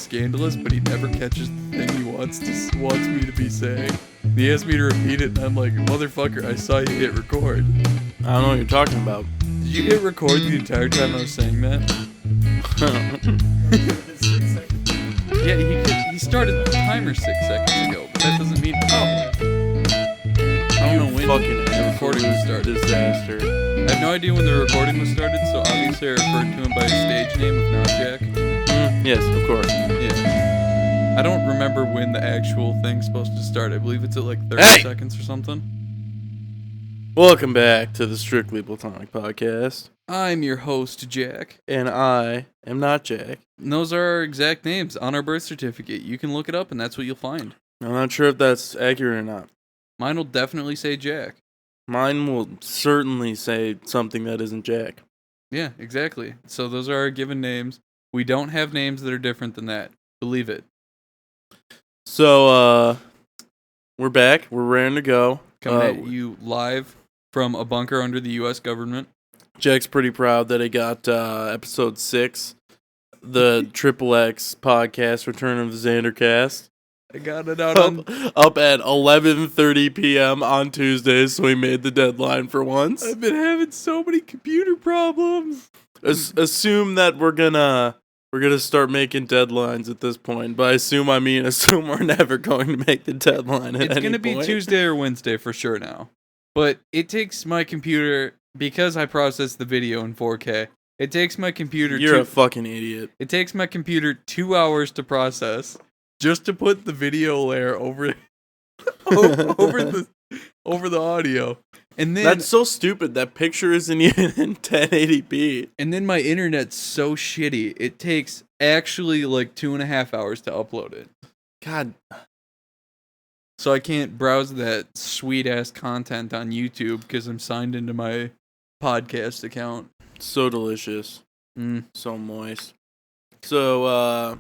scandalous, but he never catches the thing he wants me to be saying. He asks me to repeat it, and I'm like, motherfucker, I saw you hit record. I don't know what you're talking about. Did you hit record the entire time I was saying that? Yeah, he started the timer 6 seconds ago, but that doesn't mean. Oh. I don't know when the recording was started. Disaster. I have no idea when the recording was started, so obviously I referred to him by his stage name of Not Jack. Yes, of course. Yeah. I don't remember when the actual thing's supposed to start. I believe it's at like 30 seconds or something. Welcome back to the Strictly Platonic Podcast. I'm your host, Jack. And I am not Jack. And those are our exact names on our birth certificate. You can look it up and that's what you'll find. I'm not sure if that's accurate or not. Mine will definitely say Jack. Mine will certainly say something that isn't Jack. Yeah, exactly. So those are our given names. We don't have names that are different than that. Believe it. So, we're back. We're raring to go. Coming at you live from a bunker under the U.S. government. Jack's pretty proud that he got episode 6, the Triple X podcast, Return of the Xandercast. I got it out up at 11:30 p.m. on Tuesdays, so we made the deadline for once. I've been having so many computer problems. Assume that we're gonna start making deadlines at this point. By assume, I mean assume we're never going to make the deadline at any point. It's gonna be Tuesday or Wednesday for sure now. But it takes my computer, because I process the video in 4K, it takes my computer... You're a fucking idiot. It takes my computer 2 hours to process just to put the video layer over the audio. And then that's so stupid. That picture isn't even in 1080p. And then my internet's so shitty, it takes actually like 2.5 hours to upload it. God. So I can't browse that sweet ass content on YouTube because I'm signed into my podcast account. So delicious. So moist. So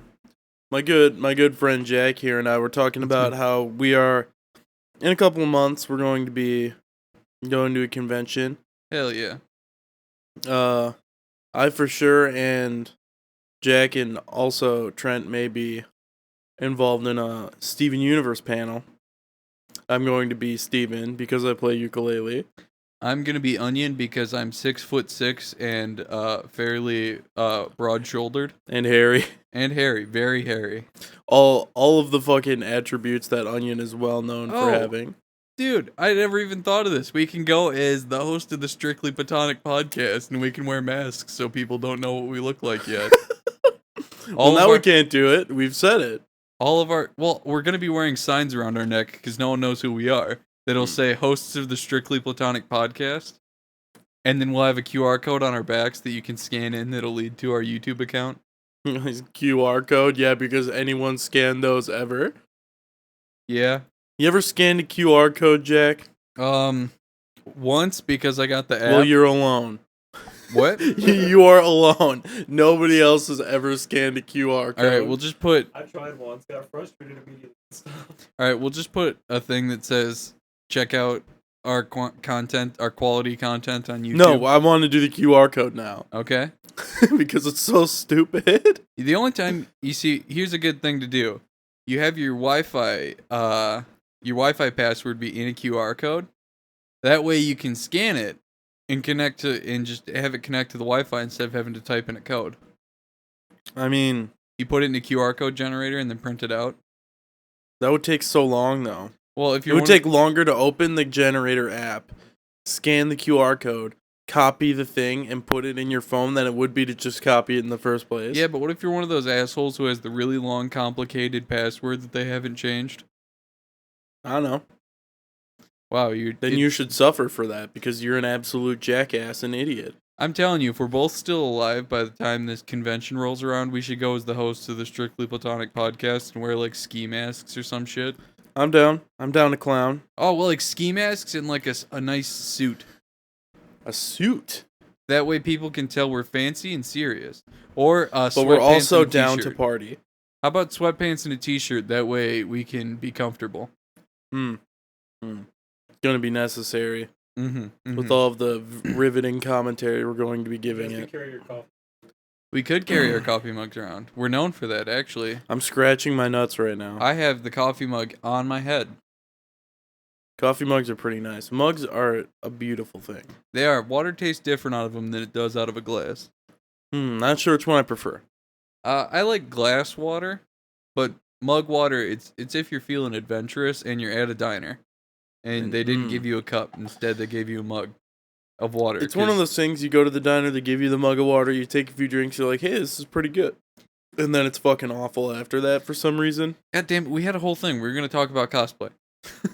my good friend Jack here and I were talking about how we are in a couple of months we're going to be going to a convention. Hell yeah. I for sure and Jack and also Trent may be involved in a Steven Universe panel. I'm going to be Steven because I play ukulele. I'm going to be Onion because I'm 6'6" and fairly broad-shouldered. And hairy. And hairy. Very hairy. All of the fucking attributes that Onion is well known for having. Dude, I never even thought of this. We can go as the host of the Strictly Platonic podcast and we can wear masks so people don't know what we look like yet. We can't do it. We've said it. We're going to be wearing signs around our neck because no one knows who we are. That'll say hosts of the Strictly Platonic podcast. And then we'll have a QR code on our backs that you can scan in that'll lead to our YouTube account. QR code? Yeah, because anyone scanned those ever. Yeah. You ever scanned a QR code, Jack? Once because I got the app. Well, you're alone. What? You are alone. Nobody else has ever scanned a QR code. Alright, we'll just put... I tried once, got frustrated immediately. Alright, we'll just put a thing that says, check out our content, our quality content on YouTube. No, I want to do the QR code now. Okay. Because it's so stupid. The only time you see... Here's a good thing to do. You have your Wi-Fi password be in a QR code. That way you can scan it and connect to and just have it connect to the Wi-Fi instead of having to type in a code. I mean, you put it in a QR code generator and then print it out. That would take so long, though. Well, if it would take longer to open the generator app, scan the QR code, copy the thing, and put it in your phone than it would be to just copy it in the first place. Yeah, but what if you're one of those assholes who has the really long, complicated password that they haven't changed? I don't know. Wow, you should suffer for that because you're an absolute jackass and idiot. I'm telling you, if we're both still alive by the time this convention rolls around, we should go as the hosts of the Strictly Platonic podcast and wear like ski masks or some shit. I'm down. I'm down to clown. Oh, well, like ski masks and like a nice suit. A suit? That way people can tell we're fancy and serious. Or but we're also down to party. How about sweatpants and a t-shirt? That way we can be comfortable. Going to be necessary. With all of the riveting commentary we're going to be giving it. Carry your coffee. We could carry our coffee mugs around. We're known for that, actually. I'm scratching my nuts right now. I have the coffee mug on my head. Coffee mugs are pretty nice. Mugs are a beautiful thing. They are. Water tastes different out of them than it does out of a glass. Not sure which one I prefer. I like glass water, but mug water, it's if you're feeling adventurous and you're at a diner, and they didn't give you a cup. Instead, they gave you a mug of water. It's one of those things, you go to the diner, they give you the mug of water, you take a few drinks, you're like, hey, this is pretty good. And then it's fucking awful after that for some reason. God damn it, we had a whole thing. We were going to talk about cosplay.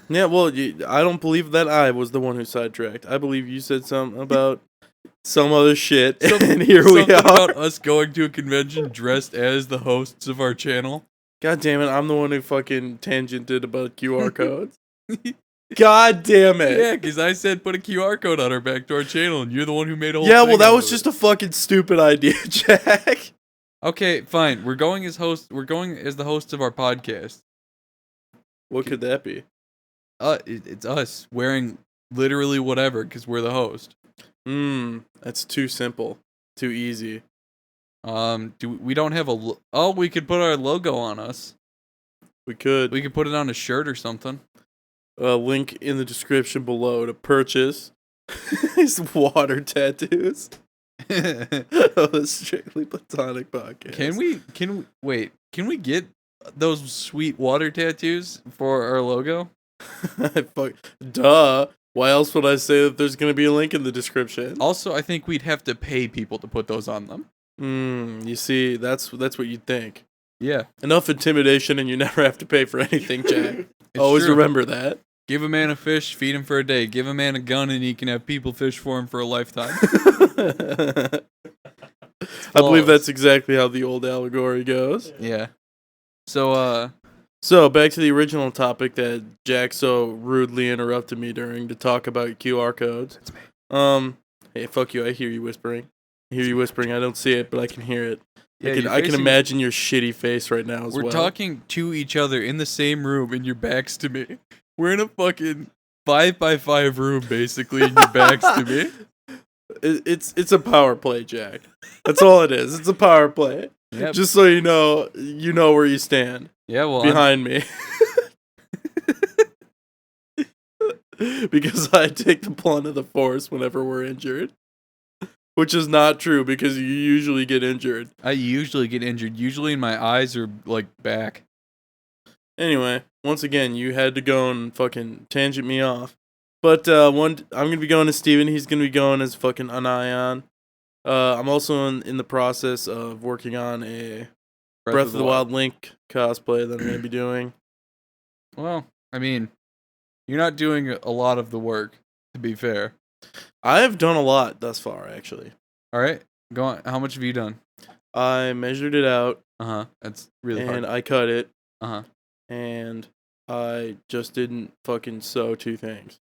Yeah, well, I don't believe that I was the one who sidetracked. I believe you said something about some other shit, and here we are. About us going to a convention dressed as the hosts of our channel. God damn it, I'm the one who fucking tangented about QR codes. God damn it. Yeah, because I said put a QR code on our back to our channel, and you're the one who made a whole Yeah, thing well, that out was of just it. a fucking stupid idea, Jack. Okay, fine. We're going as the hosts of our podcast. What could that be? It's us wearing literally whatever because we're the host. That's too simple, too easy. We don't have we could put our logo on us. We could. We could put it on a shirt or something. Link in the description below to purchase his water tattoos. The Strictly Platonic podcast. Can we get those sweet water tattoos for our logo? Duh. Why else would I say that there's going to be a link in the description? Also, I think we'd have to pay people to put those on them. You see, that's what you'd think. Yeah. Enough intimidation and you never have to pay for anything, Jack. Always true. remember that. Give a man a fish, feed him for a day. Give a man a gun and he can have people fish for him for a lifetime. I believe that's exactly how the old allegory goes. Yeah. So back to the original topic that Jack so rudely interrupted me during to talk about QR codes. That's me. Hey, fuck you. I hear you whispering. I don't see it, but I can hear it. Yeah, I can imagine your shitty face right now as well. We're talking to each other in the same room and your back's to me. We're in a fucking 5x5 room basically and your back's to me. It's a power play, Jack. That's all it is. It's a power play. Yep. Just so you know where you stand. Yeah, well, behind me. Because I take the blunt of the force whenever we're injured. Which is not true because you usually get injured. I usually get injured. Usually my eyes are like back. Anyway, once again, you had to go and fucking tangent me off. But I'm going to be going as Steven. He's going to be going as fucking Anion. I'm also in the process of working on a Breath of the Wild Link cosplay that I'm going to be doing. Well, I mean, you're not doing a lot of the work, to be fair. I have done a lot thus far, actually. All right, go on. How much have you done? I measured it out. That's really hard. And I cut it. Uh-huh. And I just didn't fucking sew two things.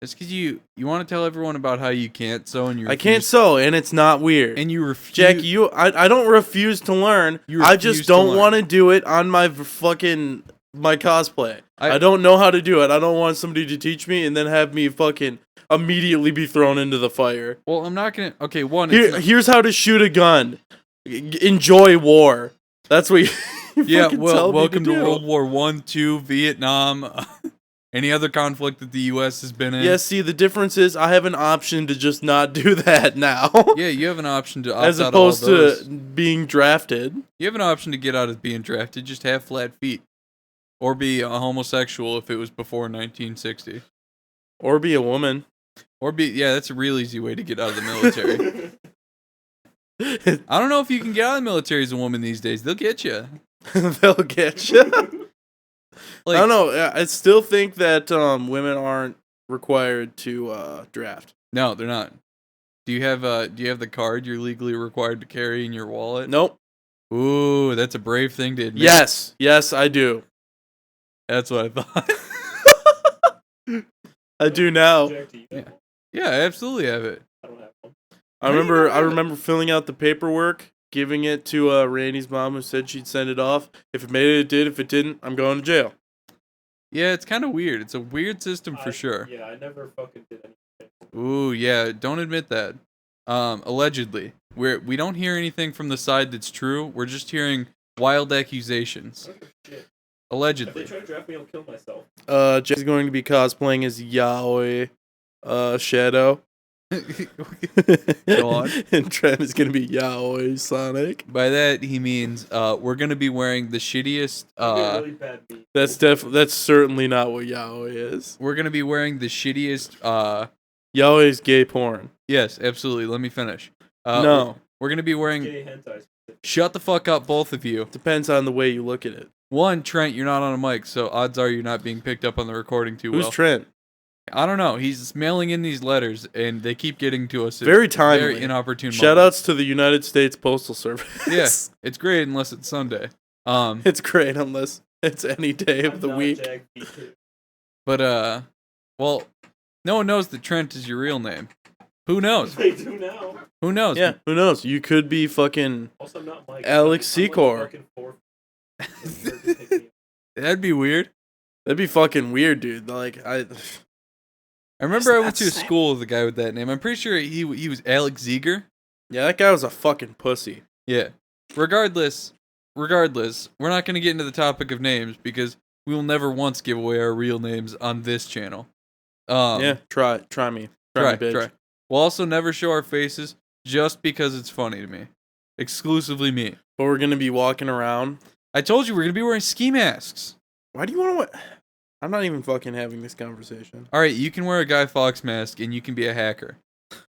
It's because you want to tell everyone about how you can't sew and you refuse. I can't sew, and it's not weird. And you refuse. Jack, I don't refuse to learn. I just don't want to do it on my cosplay. I don't know how to do it. I don't want somebody to teach me and then have me fucking immediately be thrown into the fire. Well, I'm not gonna. Okay, here's how to shoot a gun. Enjoy war. That's what. Yeah. Well, welcome to World War I, II, Vietnam. Any other conflict that the U.S. has been in? Yeah, see, the difference is I have an option to just not do that now. Yeah, you have an option to opt as out of all opposed to being drafted. You have an option to get out of being drafted. Just have flat feet. Or be a homosexual if it was before 1960. Or be a woman. Yeah, that's a real easy way to get out of the military. I don't know if you can get out of the military as a woman these days. They'll get you. They'll get you. I don't know. I still think that women aren't required to draft. No, they're not. Do you have the card you're legally required to carry in your wallet? Nope. Ooh, that's a brave thing to admit. Yes, I do. That's what I thought. I do now. Yeah, I absolutely have it. I don't have one. I remember filling out the paperwork, giving it to Randy's mom, who said she'd send it off. If it made it, it did. If it didn't, I'm going to jail. Yeah, it's kind of weird. It's a weird system for sure. Yeah, I never fucking did anything. Ooh, yeah, don't admit that. Allegedly. We don't hear anything from the side that's true. We're just hearing wild accusations. Oh, shit. If Allegedly. they try to draft me, I'll kill myself. Jack's going to be cosplaying as Yaoi, Shadow. Go on. And Trent is going to be Yaoi Sonic. By that he means we're gonna be wearing the shittiest. Really bad beat. That's certainly not what Yaoi is. We're gonna be wearing the shittiest. Yaoi's gay porn. Yes, absolutely. Let me finish. No, We're gonna be wearing. Gay hentai. Shut the fuck up, both of you. depends on the way you look at it. One, Trent, you're not on a mic, so odds are you're not being picked up on the recording too Who's well. Trent? I don't know. He's mailing in these letters, and they keep getting to us. At Very timely. Very inopportune. Shout moments. outs to the United States Postal Service. Yeah, it's great unless it's Sunday. It's great unless it's any day of the week. But well, no one knows that Trent is your real name. Who knows? They do now. Who knows? Yeah, who knows? You could be fucking Also, I'm not Mike. Alex I'm like Secor. fucking fourth. That'd be weird. That'd be fucking weird, dude. Like I remember I went to a That's- school with a guy with that name. I'm pretty sure he was Alex Ziegler. Yeah, that guy was a fucking pussy. Yeah. Regardless, we're not going to get into the topic of names because we will never once give away our real names on this channel. Yeah, try me. Try me, bitch. We'll also never show our faces just because it's funny to me. Exclusively me. But we're gonna be walking around. I told you we're going to be wearing ski masks. Why do you want to? I'm not even fucking having this conversation. All right, you can wear a Guy Fawkes mask and you can be a hacker.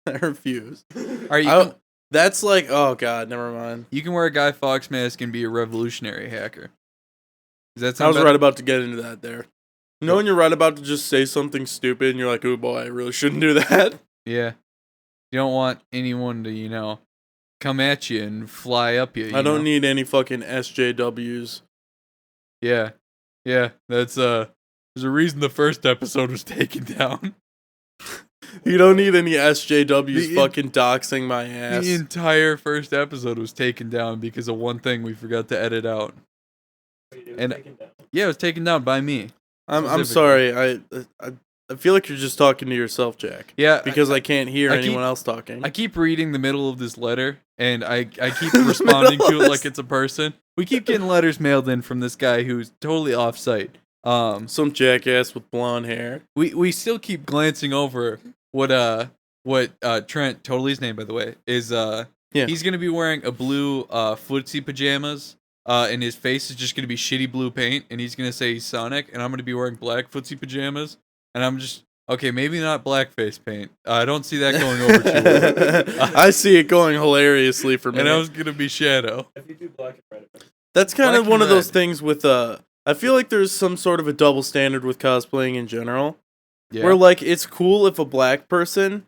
I refuse. All right, That's like, oh god, never mind. you can wear a Guy Fawkes mask and be a revolutionary hacker. Does that I sound was better? right about to get into that there. You know when you're right about to just say something stupid and you're like, oh boy, I really shouldn't do that. Yeah. You don't want anyone to, come at you and fly up you. I don't need any fucking SJWs. Yeah. Yeah. That's there's a reason the first episode was taken down. You don't need any SJWs The fucking doxing my ass. The entire first episode was taken down because of one thing we forgot to edit out. And yeah, it was taken down by me. I'm sorry. I feel like you're just talking to yourself, Jack. Yeah. Because I can't hear I anyone else talking. I keep reading the middle of this letter and I keep responding to it like it's a person. We keep getting letters mailed in from this guy who's totally off site. Some jackass with blonde hair. We still keep glancing over what Trent, totally his name by the way, is Yeah. he's gonna be wearing a blue footsie pajamas. And his face is just gonna be shitty blue paint, and he's gonna say he's Sonic, and I'm gonna be wearing black footsie pajamas, and I'm just okay, maybe not blackface paint. I don't see that going over too well. I see it going hilariously for me. And I was gonna be Shadow. If you do black and red, That's kind Black of one and of those red. things with I feel like there's some sort of a double standard with cosplaying in general. Yeah. Where like it's cool if a black person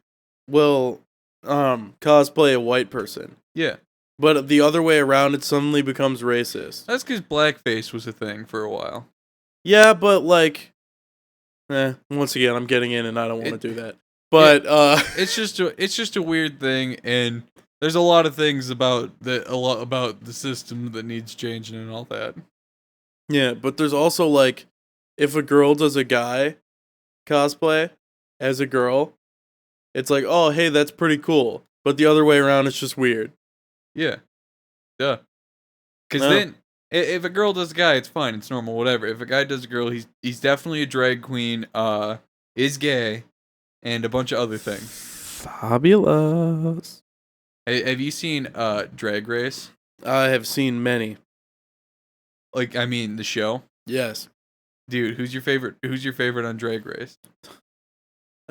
will cosplay a white person. Yeah. But the other way around it suddenly becomes racist. That's because blackface was a thing for a while. Yeah, but like once again I'm getting in and I don't want to do that. But It's just a weird thing, and there's a lot of things about the system that needs changing and all that. yeah, but there's also like if a girl does a guy cosplay as a girl, it's like, oh hey, that's pretty cool. But the other way around it's just weird. Yeah. Duh. Because No. then, if a girl does a guy, it's fine. It's normal, whatever. If a guy does a girl, he's definitely a drag queen, is gay, and a bunch of other things. Fabulous. Have you seen Drag Race? I have seen many. Like, I mean, the show? Yes. Dude, who's your favorite on Drag Race?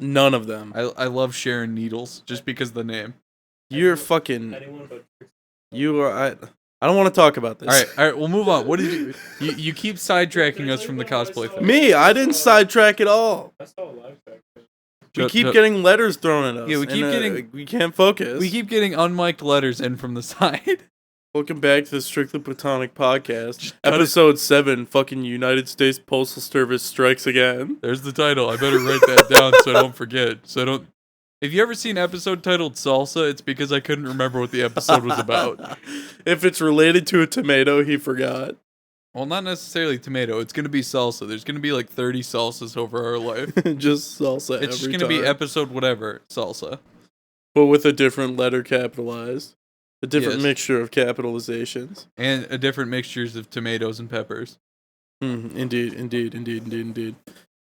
None of them. I love Sharon Needles, just because of the name. You're fucking. anyone but You are. I don't want to talk about this. Alright, we'll move on. What did you keep sidetracking us from the cosplay thing. Me, I didn't sidetrack at all. I saw a live track. We keep getting letters thrown at us. Yeah, we keep and, getting- We can't focus. We keep getting unmiked letters in from the side. Welcome back to the Strictly Platonic podcast, cut it. episode 7. Fucking United States Postal Service strikes again. There's the title. I better write that down so I don't forget. If you ever seen an episode titled Salsa, it's because I couldn't remember what the episode was about. If it's related to a tomato, he forgot. Well, not necessarily tomato. It's going to be salsa. There's going to be like 30 salsas over our life. Just salsa. It's just every going to be time. episode whatever, salsa. But with a different letter capitalized. A different Yes. mixture of capitalizations. And a different mixtures of tomatoes and peppers. Indeed.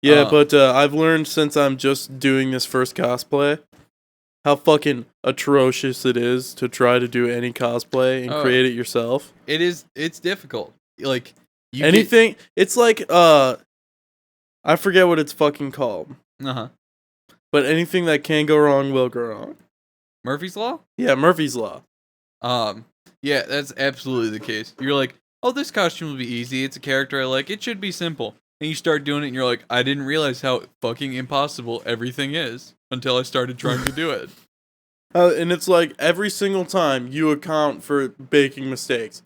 Yeah, but I've learned since I'm just doing this first cosplay how fucking atrocious it is to try to do any cosplay and create it yourself. It's difficult. Like anything, it's like I forget what it's fucking called. Uh-huh. But anything that can go wrong will go wrong. Murphy's Law? Yeah, Murphy's Law. Yeah, that's absolutely the case. You're like, oh, this costume will be easy. It's a character I like. It should be simple. And you start doing it, and you're like, I didn't realize how fucking impossible everything is until I started trying to do it. And it's like every single time you account for baking mistakes.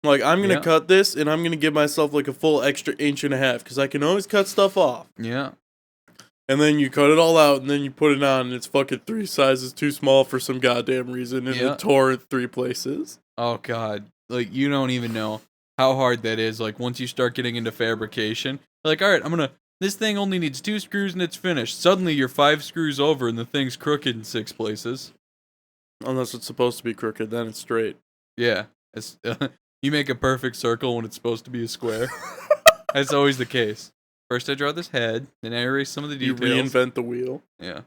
Like, I'm going to cut this, and I'm going to give myself like a full extra inch and a half, because I can always cut stuff off. Yeah. And then you cut it all out, and then you put it on, and it's fucking 3 sizes too small for some goddamn reason, and it tore in 3 places. Oh, God. Like, you don't even know how hard that is. Like, once you start getting into fabrication, like, all right, this thing only needs 2 screws and it's finished. Suddenly you're 5 screws over and the thing's crooked in 6 places. Unless it's supposed to be crooked, then it's straight. Yeah. It's, you make a perfect circle when it's supposed to be a square. That's always the case. First I draw this head, then I erase some of the details. You reinvent the wheel. Yeah.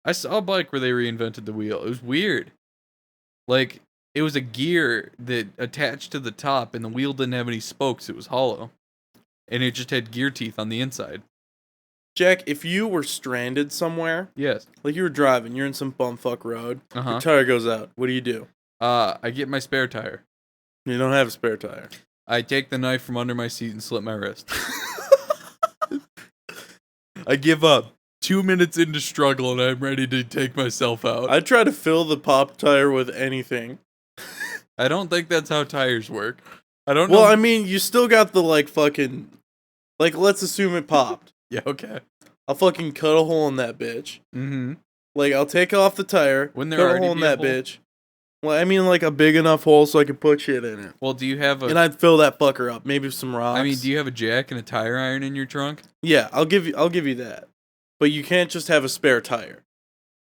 I saw a bike where they reinvented the wheel. It was weird. Like, it was a gear that attached to the top, and the wheel didn't have any spokes. It was hollow. And it just had gear teeth on the inside. Jack, if you were stranded somewhere, Yes. like you were driving, you're in some bumfuck road, Uh-huh. your tire goes out, what do? I get my spare tire. You don't have a spare tire. I take the knife from under my seat and slit my wrist. I give up. 2 minutes into struggle and I'm ready to take myself out. I try to fill the pop tire with anything. I don't think that's how tires work. I don't know. Well, I mean, you still got the, like, fucking... Like, let's assume it popped. Yeah, okay. I'll fucking cut a hole in that bitch. Mm-hmm. Like, I'll take off the tire, Wouldn't there cut a already hole in be a that hole? bitch. Well, I mean, like, a big enough hole so I can put shit in it. Well, do you have And I'd fill that fucker up. Maybe some rocks. I mean, do you have a jack and a tire iron in your trunk? Yeah, I'll give you that. But you can't just have a spare tire.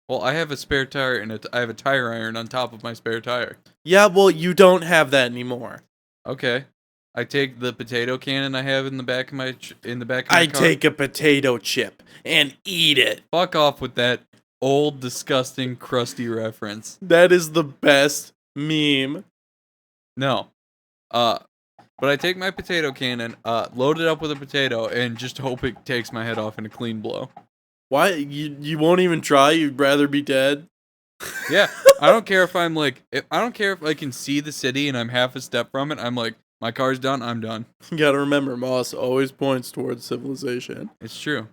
Well, I have a spare tire and I have a tire iron on top of my spare tire. Yeah, well, you don't have that anymore. Okay. I take the potato cannon I have in the back of my car. I take a potato chip and eat it. Fuck off with that old, disgusting, crusty reference. That is the best meme. No. But I take my potato cannon, load it up with a potato, and just hope it takes my head off in a clean blow. Why? You won't even try? You'd rather be dead? Yeah. I don't care if I'm like, I don't care if I can see the city and I'm half a step from it. I'm like, my car's done, I'm done. You gotta remember, Moss always points towards civilization. It's true.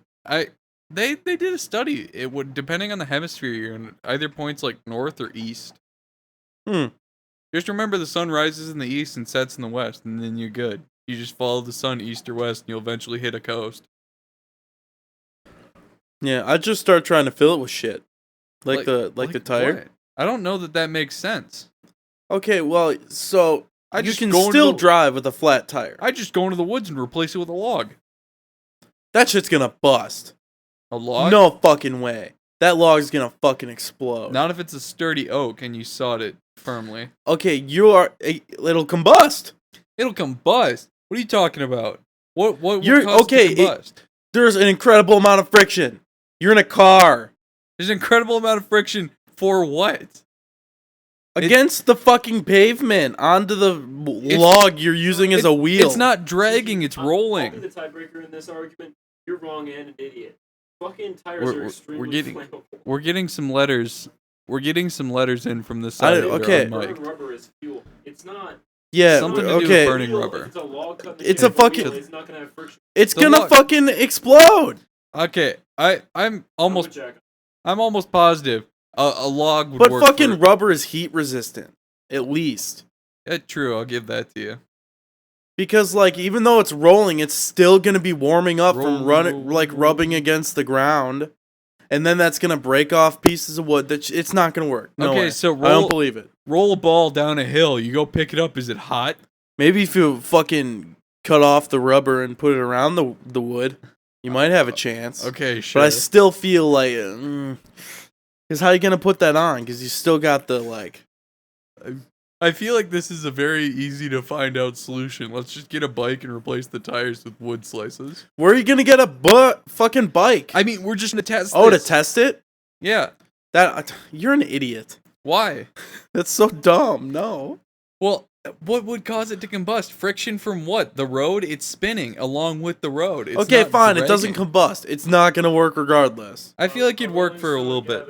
They did a study. It would, depending on the hemisphere you're in, either points like north or east. Just remember the sun rises in the east and sets in the west, and then you're good. You just follow the sun east or west, and you'll eventually hit a coast. Yeah, I'd just start trying to fill it with shit. Like the tire. What? I don't know that makes sense. Okay, well, so you just can go into still the- drive with a flat tire. I just go into the woods and replace it with a log. That shit's gonna bust. A log? No fucking way. That log's gonna fucking explode. Not if it's a sturdy oak and you sawed it firmly. Okay, it'll combust. It'll combust. What are you talking about? What You're caused okay. it to combust? There's an incredible amount of friction. You're in a car There's an incredible amount of friction for what? against the fucking pavement onto the log you're using as a wheel. It's not dragging, it's I'll be rolling. the tiebreaker in this argument. You're wrong and an idiot. Fucking tires are extremely flammable. We're getting some letters. We're getting some letters in from this side. okay. Burning rubber is fuel. It's not. Yeah. Something to do with okay. burning Fuel, rubber. if it's a log cut in the It's shape a of wheel, fucking- It's not gonna have friction. It's The gonna log- fucking explode. Okay, I'm I'm almost with Jack. positive a log would But work. fucking rubber is heat resistant, at least. True, I'll give that to you. Because like even though it's rolling, it's still gonna be warming up from rubbing against the ground, and then that's gonna break off pieces of wood. It's not gonna work. No Okay, way. so I don't believe it. Roll a ball down a hill. You go pick it up. Is it hot? Maybe if you fucking cut off the rubber and put it around the wood, you might have a chance. Okay, sure. But I still feel like, because how you gonna put that on? Because you still got the like I feel like this is a very easy to find out solution. Let's just get a bike and replace the tires with wood slices. Where are you gonna get a fucking bike? I mean, we're just gonna test. Oh, this. to test it? Yeah. You're an idiot. Why? That's so dumb. No. Well, what would cause it to combust? Friction from what? The road? It's spinning along with the road. It's Okay, not fine. dragging. It doesn't combust. It's not gonna work regardless. I feel like it'd work for a little bit.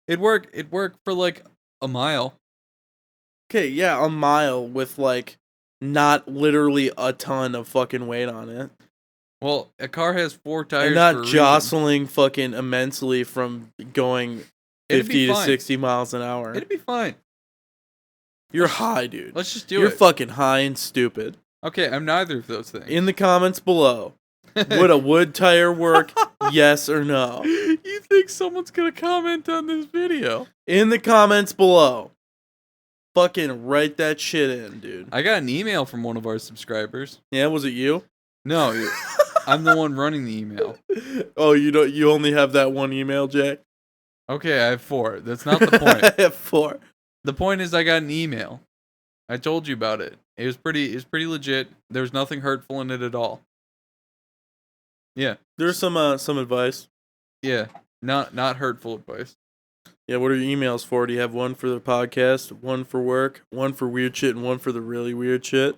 It'd work for like a mile. Okay, yeah, a mile with like not literally a ton of fucking weight on it. Well, a car has 4 tires. And not jostling fucking immensely from going 50 to 60 miles an hour. It'd be fine. You're high, dude. Let's just do You're it. fucking high and stupid. Okay, I'm neither of those things. In the comments below, would a wood tire work? Yes or no? You think someone's gonna comment on this video? In the comments below. Fucking write that shit in, dude. I got an email from one of our subscribers. Yeah, was it you? No, I'm the one running the email. Oh, you only have that one email, Jack? Okay, I have 4. That's not the point. I have 4. The point is I got an email. I told you about it. It was pretty legit. There was nothing hurtful in it at all. Yeah. There's some advice. Yeah. Not hurtful advice. Yeah, what are your emails for? Do you have one for the podcast, one for work, one for weird shit, and one for the really weird shit?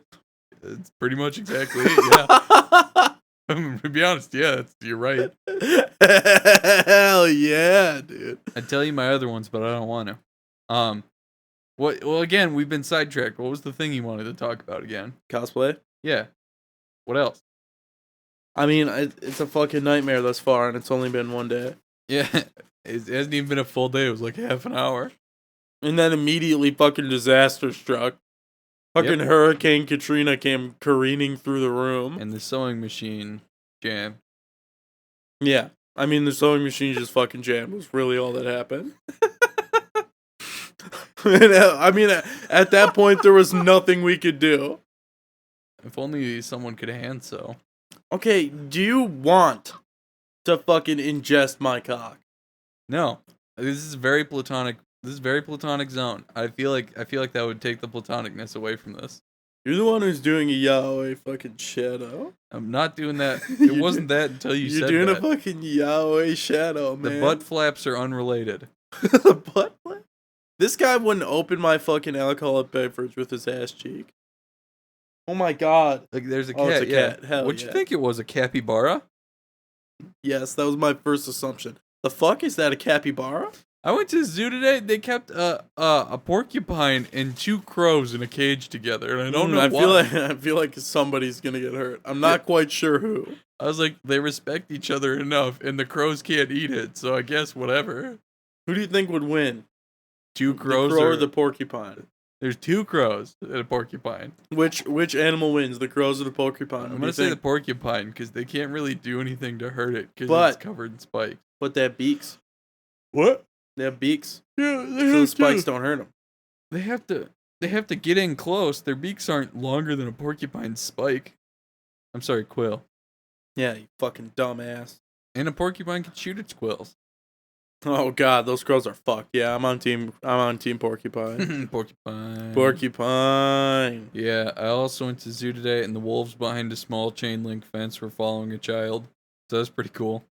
It's pretty much exactly it, yeah. To be honest, yeah, you're right. Hell yeah, dude. I'd tell you my other ones, but I don't want to. Well, again, we've been sidetracked. What was the thing you wanted to talk about again? Cosplay? Yeah. What else? I mean, it's a fucking nightmare thus far, and it's only been one day. Yeah. It hasn't even been a full day. It was like half an hour. And then immediately fucking disaster struck. Fucking Hurricane Katrina came careening through the room. And the sewing machine jammed. Yeah. I mean, the sewing machine just fucking jammed was really all that happened. I mean, at that point, there was nothing we could do. If only someone could hand sew. Okay, do you want to fucking ingest my cock? No. This is very platonic. This is very platonic zone. I feel like that would take the platonicness away from this. You're the one who's doing a yaoi fucking shadow. I'm not doing that. It wasn't that until you said that. You're doing a fucking yaoi shadow, man. The butt flaps are unrelated. The butt flap? This guy wouldn't open my fucking alcoholic beverage with his ass cheek. Oh my god. Like there's a cat. It's a yeah. cat. Hell What'd yeah. you think it was? A capybara? Yes, that was my first assumption. The fuck is that, a capybara? I went to the zoo today. They kept a porcupine and 2 crows in a cage together, and I don't know why. I feel like somebody's gonna get hurt. I'm not quite sure who. I was like, they respect each other enough, and the crows can't eat it, so I guess whatever. Who do you think would win? 2 crows the crow or the porcupine? There's 2 crows and a porcupine. Which animal wins, the crows or the porcupine? I'm gonna say the porcupine because they can't really do anything to hurt it because it's covered in spikes. But they have beaks. What? They have beaks. Yeah, So the spikes don't hurt them. They have to get in close. Their beaks aren't longer than a porcupine's spike. I'm sorry, quill. Yeah, you fucking dumbass. And a porcupine can shoot its quills. Oh god, those crows are fucked. Yeah, I'm on team porcupine. Porcupine. Porcupine. Yeah, I also went to the zoo today, and the wolves behind a small chain link fence were following a child. So that's pretty cool.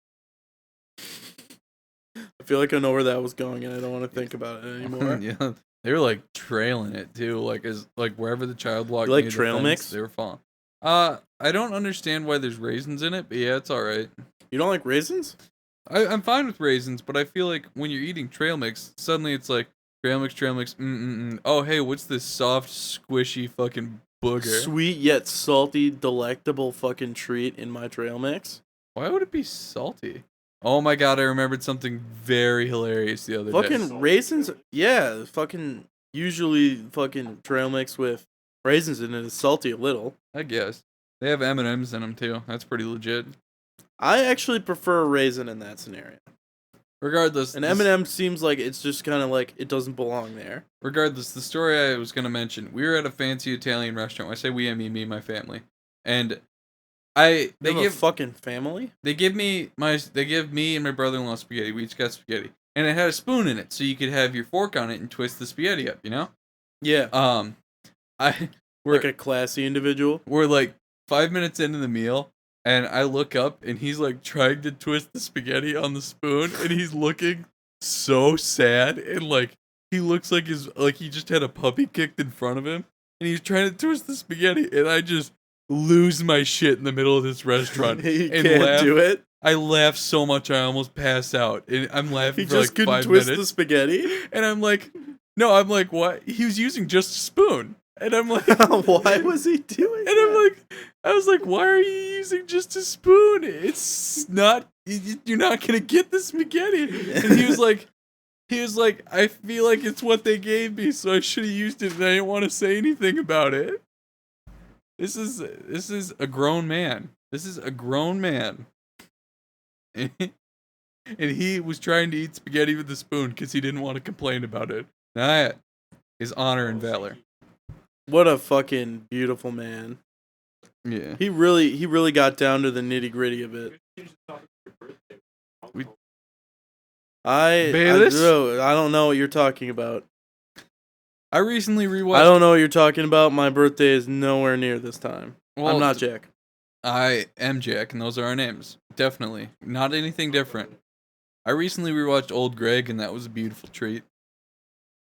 I feel like I know where that was going, and I don't want to think about it anymore. Yeah, they were like trailing it too, like wherever the child walked. You like near the trail fence, mix? They were following. I don't understand why there's raisins in it, but yeah, it's all right. You don't like raisins? I'm fine with raisins, but I feel like when you're eating trail mix, suddenly it's like trail mix. Oh, hey, what's this soft, squishy fucking booger? Sweet yet salty, delectable fucking treat in my trail mix. Why would it be salty? Oh my god, I remembered something very hilarious the other day. Fucking raisins, yeah, fucking usually fucking trail mix with raisins in it is salty a little. I guess. They have M&Ms in them too. That's pretty legit. I actually prefer a raisin in that scenario. Regardless, An M&M seems like it's just kind of like it doesn't belong there. Regardless, the story I was going to mention, we were at a fancy Italian restaurant. When I say we, I mean me and my family. And they give give a fucking family? They give me and my brother-in-law spaghetti. We each got spaghetti. And it had a spoon in it, so you could have your fork on it and twist the spaghetti up, you know? Yeah. I Like a classy individual. We're like 5 minutes into the meal, and I look up, and he's like trying to twist the spaghetti on the spoon, and he's looking so sad, and like he looks like he just had a puppy kicked in front of him, and he's trying to twist the spaghetti, and I just lose my shit in the middle of this restaurant. You and can't do it. I laughed so much I almost passed out. And I'm laughing He for just like couldn't 5 twist minutes. the spaghetti. And I'm like, what? He was using just a spoon. And I'm like, why was he doing that? And I was like, why are you using just a spoon? It's not, you're not gonna get the spaghetti. And he was like, I feel like it's what they gave me, so I should have used it, and I didn't want to say anything about it. This is a grown man. This is a grown man. And he was trying to eat spaghetti with a spoon because he didn't want to complain about it. That is honor and valor. What a fucking beautiful man. Yeah. He really got down to the nitty gritty of it. I don't know what you're talking about. I recently rewatched. I don't know what you're talking about. My birthday is nowhere near this time. Well, I'm not Jack. I am Jack, and those are our names. Definitely. Not anything different. I recently rewatched Old Greg, and that was a beautiful treat.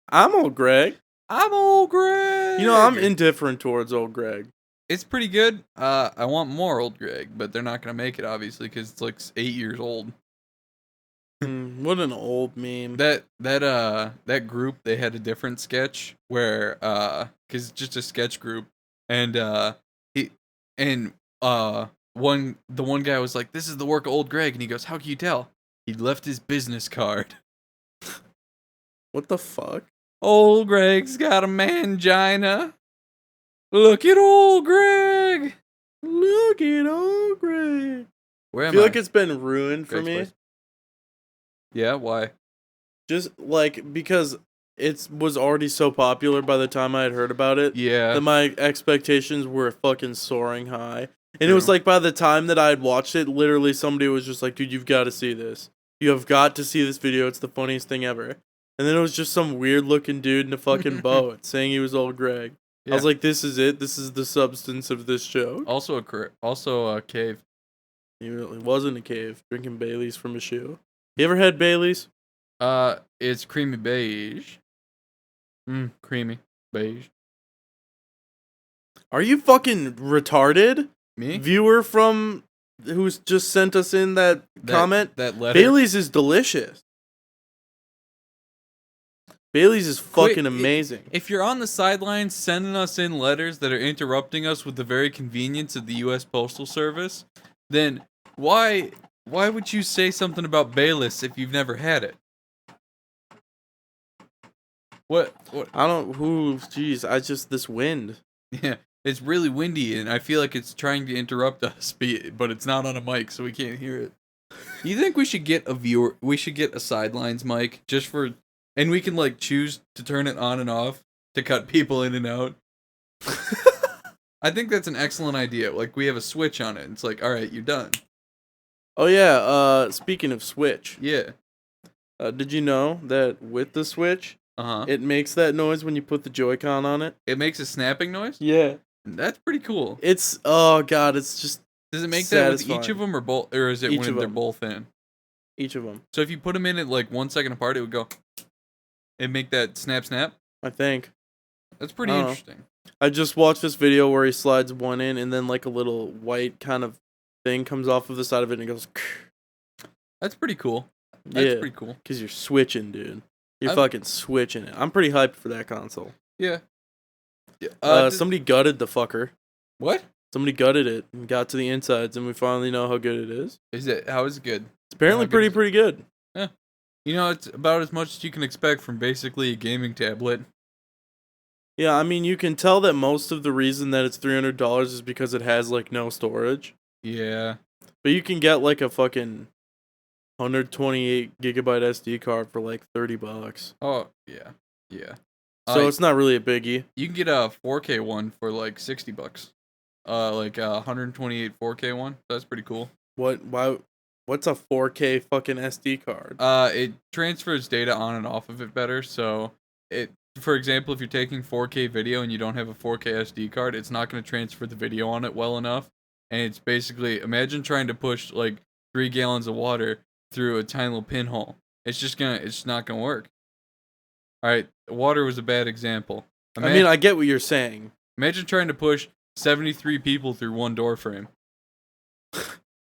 I'm Old Greg. I'm Old Greg! You know, I'm indifferent towards Old Greg. It's pretty good. I want more Old Greg, but they're not going to make it, obviously, because it's like 8 years old. What an old meme. That group, they had a different sketch where, because it's just a sketch group, and the one guy was like, "This is the work of Old Greg," and he goes, "How can you tell?" He left his business card. What the fuck? Old Greg's got a mangina. Look at Old Greg. Look at Old Greg. Where am I? I feel like it's been ruined for me. Place. Yeah, why? Just like because it was already so popular by the time I had heard about it. Yeah. That my expectations were fucking soaring high. And True. it was like by the time that I had watched it, literally somebody was just like, dude, you've got to see this. You have got to see this video. It's the funniest thing ever. And then it was just some weird looking dude in a fucking boat saying he was Old Greg. Yeah. I was like, this is it. This is the substance of this show. Also a cave. He really wasn't a cave, drinking Baileys from a shoe. You ever had Baileys? It's creamy beige. Creamy beige. Are you fucking retarded? Me? Viewer from who's just sent us in that comment? That letter. Baileys is delicious. Baileys is fucking amazing. If you're on the sidelines sending us in letters that are interrupting us with the very convenience of the U.S. Postal Service, then why would you say something about Baileys if you've never had it? What? I don't. Jeez. This wind. Yeah, it's really windy, and I feel like it's trying to interrupt us, but it's not on a mic, so we can't hear it. You think we should get a viewer? We should get a sidelines mic just for, and we can like choose to turn it on and off to cut people in and out. I think that's an excellent idea. Like we have a switch on it. It's like, all right, you're done. Oh yeah. Speaking of switch. Yeah. Did you know that with the switch, it makes that noise when you put the Joy-Con on it? It makes a snapping noise? Yeah. That's pretty cool. It's it's just. Does it make satisfying. that with each of them or both, or is it Each when they're both in? Each of them. So if you put them in at like 1 second apart, it would go. It'd make that snap. I think. That's pretty interesting. I just watched this video where he slides one in, and then like a little white kind of thing comes off of the side of it, and it goes. That's pretty cool. That's pretty cool. Because you're switching, dude. You're fucking switching it. I'm pretty hyped for that console. Yeah. Somebody gutted the fucker. What? Somebody gutted it and got to the insides, and we finally know how good it is. How is it good? It's apparently pretty good. Yeah. You know, it's about as much as you can expect from basically a gaming tablet. Yeah, I mean, you can tell that most of the reason that it's $300 is because it has, like, no storage. Yeah. But you can get, like, a fucking 128 gigabyte SD card for, like, $30. Oh, yeah. Yeah. So it's not really a biggie. You can get a 4K one for, like, $60. Like a 128 4K one. That's pretty cool. What's a 4K fucking SD card? It transfers data on and off of it better, so for example, if you're taking 4K video and you don't have a 4K SD card, it's not going to transfer the video on it well enough. And it's basically, imagine trying to push like 3 gallons of water through a tiny little pinhole. It's not gonna work. All right, water was a bad example. I get what you're saying. Imagine trying to push 73 people through one door frame.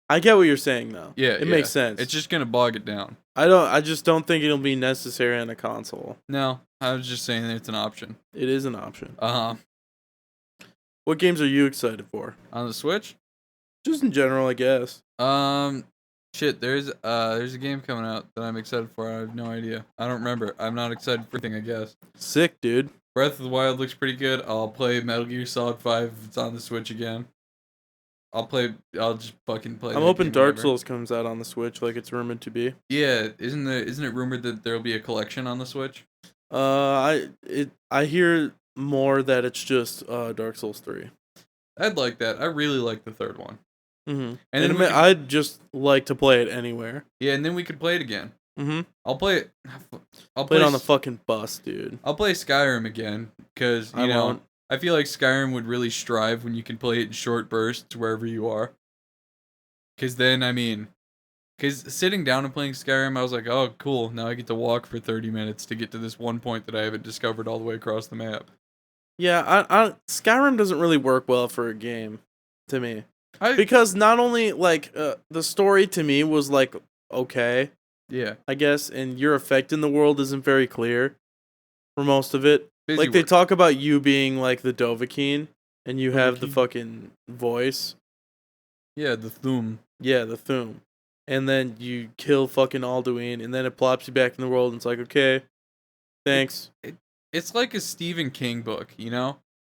I get what you're saying, though. Yeah, it makes sense. It's just gonna bog it down. I just don't think it'll be necessary on a console. No, I was just saying that it's an option. It is an option. What games are you excited for on the Switch? Just in general, I guess. Shit. There's a game coming out that I'm excited for. I have no idea. I don't remember. I'm not excited for anything, I guess. Sick, dude. Breath of the Wild looks pretty good. I'll play Metal Gear Solid 5 if it's on the Switch again. I'll just fucking play. I'm hoping Dark Souls comes out on the Switch like it's rumored to be. Yeah, isn't it rumored that there'll be a collection on the Switch? I hear more that it's just Dark Souls 3. I'd like that. I really like the third one. Mm-hmm. And then I'd just like to play it anywhere. Yeah, and then we could play it again. Mm-hmm. I'll play it. I'll play it on the fucking bus, dude. I'll play Skyrim again because I feel like Skyrim would really strive when you can play it in short bursts wherever you are. Because then, because sitting down and playing Skyrim, I was like, oh, cool. Now I get to walk for 30 minutes to get to this one point that I haven't discovered all the way across the map. Yeah, Skyrim doesn't really work well for a game, to me. Because not only, the story to me was, okay. Yeah. I guess, and your effect in the world isn't very clear for most of it. They talk about you being, the Dovahkiin, and you have the fucking voice. Yeah, the Thum. Yeah, the Thum. And then you kill fucking Alduin, and then it plops you back in the world, and it's like, okay, thanks. It's like a Stephen King book,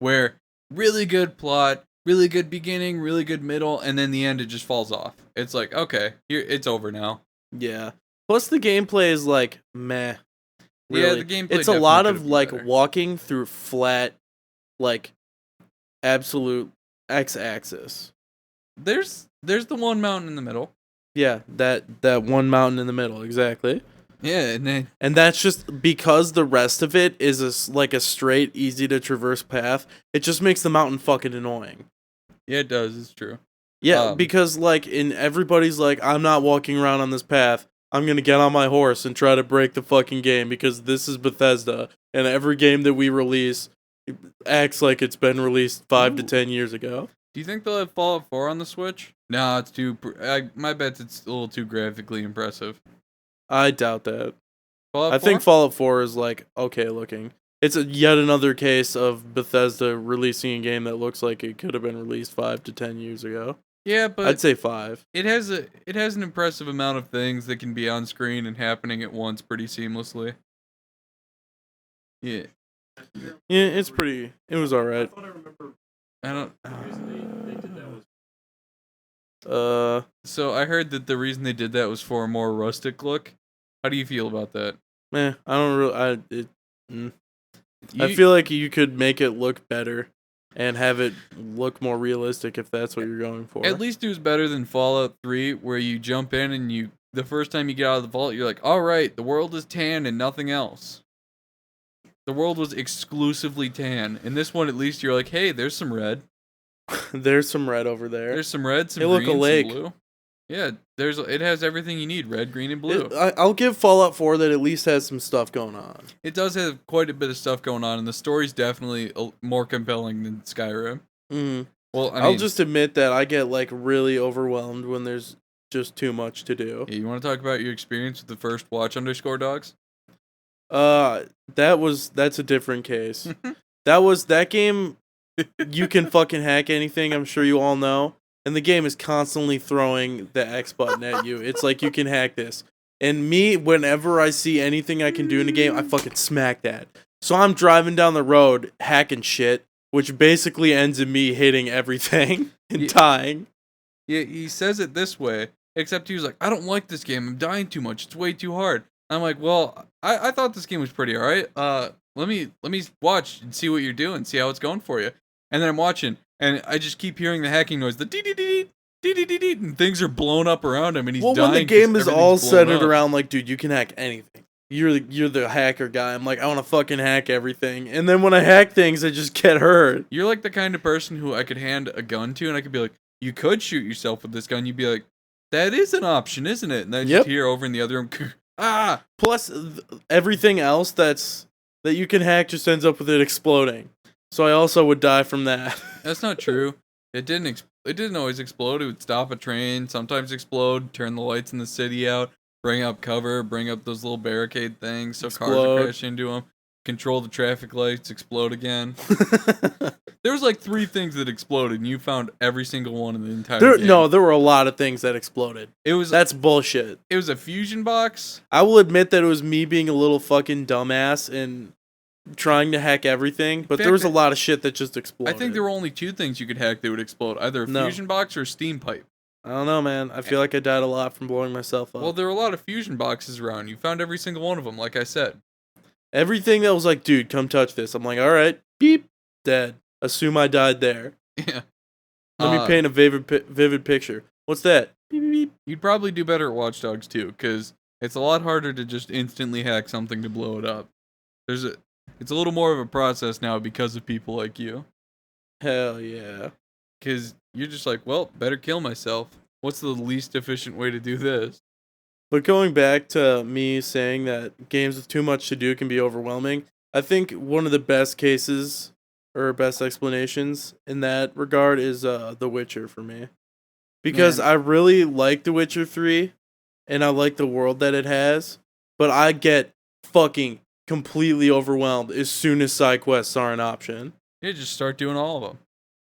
where really good plot, really good beginning, really good middle, and then the end it just falls off. It's like, okay, here it's over now. Yeah. Plus the gameplay is meh. Really. Yeah, the gameplay. It's a lot of walking through flat, absolute x-axis. There's the one mountain in the middle. Yeah, that one mountain in the middle, exactly. Yeah, and that's just because the rest of it is a straight, easy to traverse path. It just makes the mountain fucking annoying. Yeah, it does. It's true. Yeah, because in everybody's I'm not walking around on this path. I'm gonna get on my horse and try to break the fucking game because this is Bethesda, and every game that we release acts like it's been released 5 to 10 years ago. Do you think they'll have Fallout 4 on the Switch? No, it's too. My bet it's a little too graphically impressive. I doubt that. I think Fallout 4 is okay looking. It's yet another case of Bethesda releasing a game that looks like it could have been released 5 to 10 years ago. Yeah, but I'd say 5. It has an impressive amount of things that can be on screen and happening at once pretty seamlessly. Yeah. Yeah, it's pretty. It was alright. I don't. So I heard that the reason they did that was for a more rustic look. How do you feel about that? I don't really. I feel like you could make it look better and have it look more realistic if that's what you're going for. At least it was better than Fallout 3, where you jump in and the first time you get out of the vault, you're like, all right, the world is tan and nothing else. The world was exclusively tan. In this one, at least, you're like, hey, there's some red. There's some red over there. There's some red, some green, some blue. Yeah, it has everything you need, red, green, and blue. I'll give Fallout 4 that at least has some stuff going on. It does have quite a bit of stuff going on, and the story's definitely more compelling than Skyrim. Mm-hmm. Well, I'll just admit that I get really overwhelmed when there's just too much to do. Yeah, you want to talk about your experience with the first Watch_Dogs? That's a different case. That game, you can fucking hack anything, I'm sure you all know. And the game is constantly throwing the X button at you. It's like, you can hack this. And me, whenever I see anything I can do in a game, I fucking smack that. So I'm driving down the road, hacking shit, which basically ends in me hitting everything and dying. Yeah, he says it this way, except he was like, I don't like this game. I'm dying too much. It's way too hard. I'm like, well, I thought this game was pretty alright. Let me watch and see what you're doing, see how it's going for you. And then I'm watching, and I just keep hearing the hacking noise, the dee-dee-dee-dee, dee-dee-dee-dee, and things are blown up around him, and he's dying. When the game is all centered around, dude, you can hack anything. you're the hacker guy. I'm like, I want to fucking hack everything. And then when I hack things, I just get hurt. You're like the kind of person who I could hand a gun to, and I could be like, you could shoot yourself with this gun. You'd be like, that is an option, isn't it? And then you hear over in the other room, ah! Plus, everything else that you can hack just ends up with it exploding. So I also would die from that. That's not true. It didn't always explode. It would stop a train, sometimes explode, turn the lights in the city out, bring up cover, bring up those little barricade things so cars would crash into them, control the traffic lights, explode again. There was like 3 things that exploded, and you found every single one in the entire game. No, there were a lot of things that exploded. That's bullshit. It was a fusion box. I will admit that it was me being a little fucking dumbass and trying to hack everything, but there was a lot of shit that just exploded. I think there were only 2 things you could hack that would explode, either a fusion box or a steam pipe. I don't know, man. I feel like I died a lot from blowing myself up. Well, there were a lot of fusion boxes around. You found every single one of them, like I said. Everything that was like, dude, come touch this. I'm like, all right, beep, dead. Assume I died there. Yeah. Let me paint a vivid picture. What's that? Beep, beep, beep. You'd probably do better at Watch Dogs 2, because it's a lot harder to just instantly hack something to blow it up. It's a little more of a process now because of people like you. Hell yeah. Because you're just like, well, better kill myself. What's the least efficient way to do this? But going back to me saying that games with too much to do can be overwhelming, I think one of the best cases or best explanations in that regard is The Witcher for me. Because I really like The Witcher 3 and I like the world that it has, but I get fucking completely overwhelmed as soon as side quests are an option. Yeah, just start doing all of them.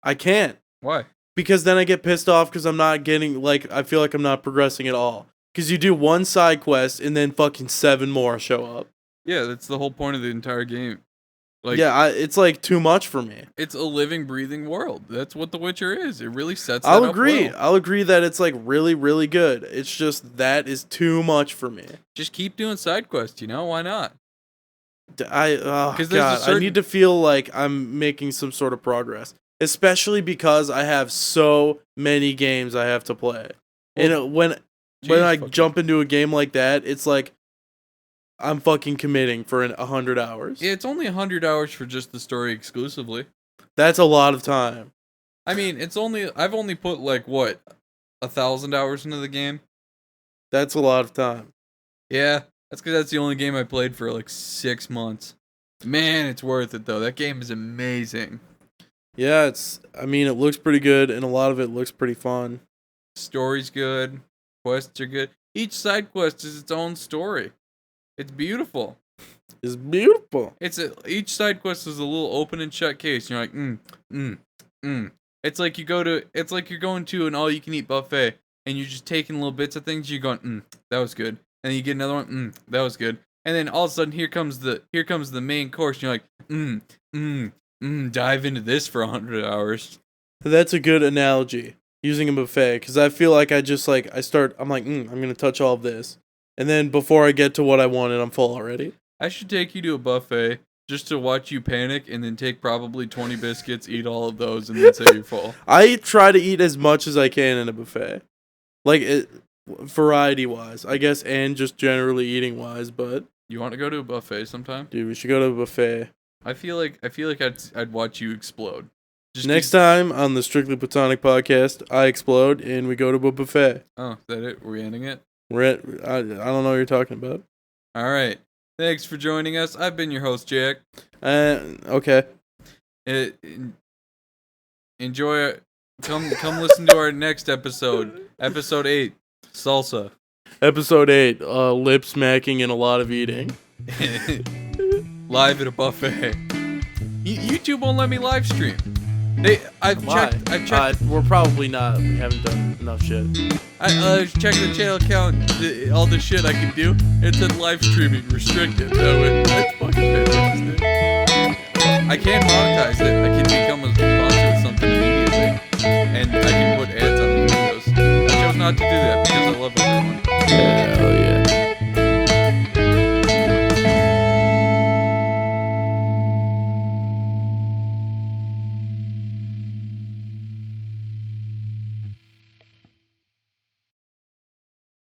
I can't. Why? Because then I get pissed off because I'm not getting, like, I feel like I'm not progressing at all. Because you do one side quest and then fucking 7 more show up. Yeah, that's the whole point of the entire game. Like, yeah, it's like too much for me. It's a living, breathing world. That's what The Witcher is. It really sets that up. I'll agree. Well. I'll agree that it's like really, really good. It's just that is too much for me. Just keep doing side quests, you know? Why not? I need to feel like I'm making some sort of progress. Especially because I have so many games I have to play. Well, and when I jump into a game like that, it's like I'm fucking committing for 100 hours. Yeah, it's only 100 hours for just the story exclusively. That's a lot of time. I mean, I've only put like, what, 1,000 hours into the game? That's a lot of time. Yeah, that's because that's the only game I played for like 6 months. Man, it's worth it though. That game is amazing. Yeah, it looks pretty good, and a lot of it looks pretty fun. Story's good. Quests are good. Each side quest is its own story. It's beautiful. It's beautiful. Each side quest is a little open and shut case. You're like, It's like you're going to an all-you-can-eat buffet, and you're just taking little bits of things. You're going, that was good. And then you get another one, that was good. And then all of a sudden, here comes the main course. And you're like, dive into this for 100 hours. That's a good analogy, using a buffet, because I feel like I'm like, I'm going to touch all of this. And then before I get to what I wanted, I'm full already. I should take you to a buffet just to watch you panic and then take probably 20 biscuits, eat all of those, and then say you're full. I try to eat as much as I can in a buffet. Like, variety-wise, I guess, and just generally eating-wise, but... You want to go to a buffet sometime? Dude, we should go to a buffet. I feel like I'd watch you explode. Next time on the Strictly Platonic podcast, I explode and we go to a buffet. Oh, is that it? We're we ending it? I don't know what you're talking about. All right. Thanks for joining us. I've been your host, Jack. Okay. Enjoy it. Come listen to our next episode. Episode 8. Salsa. Episode 8. Lip smacking and a lot of eating. Live at a buffet. YouTube won't let me live stream. I've checked. We're probably not. We haven't done enough shit. I checked the channel count, all the shit I could do. It said live streaming restricted. So that's fucking fantastic. I can monetize it. I can become a sponsor of something immediately, and I can put ads on the videos. I chose not to do that because I love everyone.